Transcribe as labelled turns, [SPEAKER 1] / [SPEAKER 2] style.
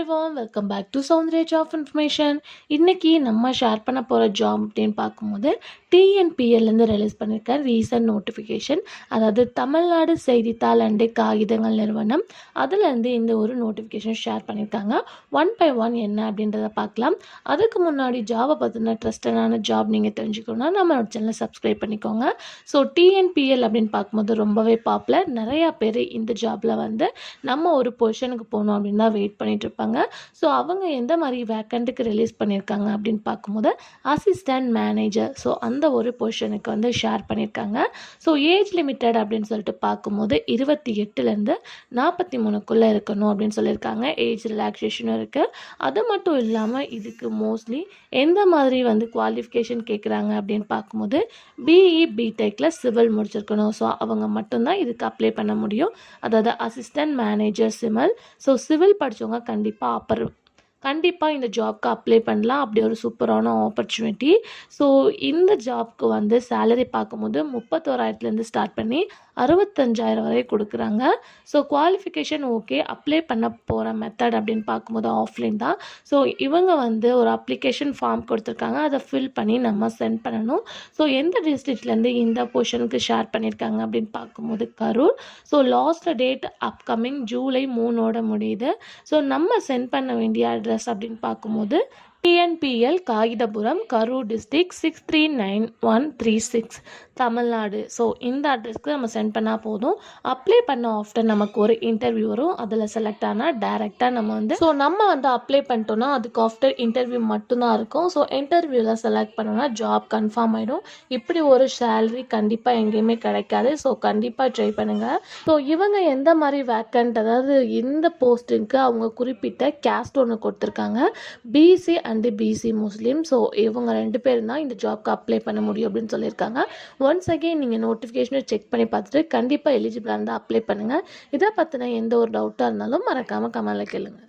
[SPEAKER 1] everyone, welcome back to Soundray Job Information. இன்னைக்கு நம்ம share பண்ண போகிற ஜாப் அப்படின்னு பார்க்கும்போது டிஎன்பிஎல்லேருந்து ரிலீஸ் பண்ணியிருக்க ரீசன்ட் நோட்டிஃபிகேஷன், அதாவது தமிழ்நாடு செய்தித்தாள் அண்டு காகிதங்கள் நிறுவனம், அதுலேருந்து இந்த ஒரு நோட்டிஃபிகேஷன் ஷேர் பண்ணியிருக்காங்க. 1 by 1 என்ன அப்படின்றத பார்க்கலாம். அதுக்கு முன்னாடி ஜாபை பற்றின ட்ரஸ்டடான ஜாப் நீங்கள் தெரிஞ்சுக்கணும்னா நம்மளோட சேனலை சப்ஸ்கிரைப் பண்ணிக்கோங்க. ஸோ டிஎன்பிஎல் அப்படின்னு பார்க்கும்போது ரொம்பவே பாப்புலர். நிறையா பேர் இந்த ஜாபில் வந்து நம்ம ஒரு பொசிஷனுக்கு போகணும் அப்படின்னு தான் வெயிட் பண்ணிட்டு இருப்பாங்க. ஸோ அவங்க எந்த மாதிரி வேக்கண்ட்டுக்கு ரிலீஸ் பண்ணியிருக்காங்க அப்படின்னு பார்க்கும்போது அசிஸ்டன்ட் மேனேஜர், ஸோ அந்த ஒரு பொசிஷனுக்கு வந்து ஷேர் பண்ணியிருக்காங்க. ஸோ ஏஜ் லிமிட்டட் அப்படின்னு சொல்லிட்டு பார்க்கும்போது 28லேருந்து 43க்குள்ளே இருக்கணும் அப்படின்னு சொல்லியிருக்காங்க. ஏஜ் ரிலாக்ஸேஷனும் இருக்குது. அது மட்டும் இல்லாமல் இதுக்கு மோஸ்ட்லி எந்த மாதிரி வந்து குவாலிஃபிகேஷன் கேட்குறாங்க அப்படின்னு பார்க்கும்போது பிஇ பிடெக்கில் சிவில் முடிச்சிருக்கணும். ஸோ அவங்க மட்டும்தான் இதுக்கு அப்ளை பண்ண முடியும். அதாவது assistant manager civil. So civil படித்தவங்க கண்டிப்பாக இந்த ஜாப்க்கு அப்ளை பண்ணலாம். அப்படி ஒரு சூப்பரான ஆப்பர்ச்சுனிட்டி. ஸோ இந்த ஜாப்க்கு வந்து சேலரி பார்க்கும்போது 31,000லேருந்து ஸ்டார்ட் பண்ணி 65,000 வரை கொடுக்குறாங்க. So qualification okay. அப்ளை பண்ண போகிற மெத்தட் அப்படின்னு பார்க்கும்போது ஆஃப்லைன் தான். ஸோ இவங்க வந்து ஒரு அப்ளிகேஷன் ஃபார்ம் கொடுத்துருக்காங்க. அதை ஃபில் பண்ணி நம்ம சென்ட் பண்ணணும். ஸோ எந்த டிஸ்ட்ரிக்ட்லேருந்து இந்த பொசிஷனுக்கு ஷேர் பண்ணியிருக்காங்க அப்படின்னு பார்க்கும்போது Karur. So last date upcoming July 3 முடியுது. ஸோ நம்ம சென்ட் பண்ண வேண்டிய அட்ரஸ் அப்படின்னு பார்க்கும்போது TNPL Kagithapuram, Karur district 639136, Tamil Nadu. So இந்த அட்ரஸ்க்கு நம்ம சென்ட் பண்ணால் போதும். அப்ளை பண்ண ஆஃப்டர் நமக்கு ஒரு இன்டர்வியூ வரும். அதில் செலக்ட் ஆனால் டேரெக்டாக நம்ம வந்து அப்ளை பண்ணிட்டோன்னா அதுக்கு ஆஃப்டர் இன்டர்வியூ மட்டும்தான் இருக்கும். ஸோ இன்டர்வியூவில் செலக்ட் பண்ணோன்னா ஜாப் கன்ஃபார்ம் ஆகிடும். இப்படி ஒரு சேலரி கண்டிப்பாக எங்கேயுமே கிடைக்காது. ஸோ கண்டிப்பாக ட்ரை பண்ணுங்கள். ஸோ இவங்க எந்த மாதிரி வேக்கண்ட், அதாவது இந்த போஸ்ட்டுக்கு அவங்க குறிப்பிட்ட கேஸ்ட் ஒன்று கொடுத்துருக்காங்க. பிசி அண்டு பிசி முஸ்லீம். ஸோ இவங்க 2 பேரும் தான் இந்த ஜாப்க்கு அப்ளை பண்ண முடியும் அப்படின்னு சொல்லியிருக்காங்க. ஒன்ஸ் அகெயின் நீங்கள் நோட்டிஃபிகேஷனை செக் பண்ணி பார்த்துட்டு கண்டிப்பாக எலிஜிபிளாக இருந்தால் அப்ளை பண்ணுங்கள். இதை பற்றின எந்த ஒரு டவுட்டாக இருந்தாலும் மறக்காமல் கமெண்ட்டில் கேளுங்க.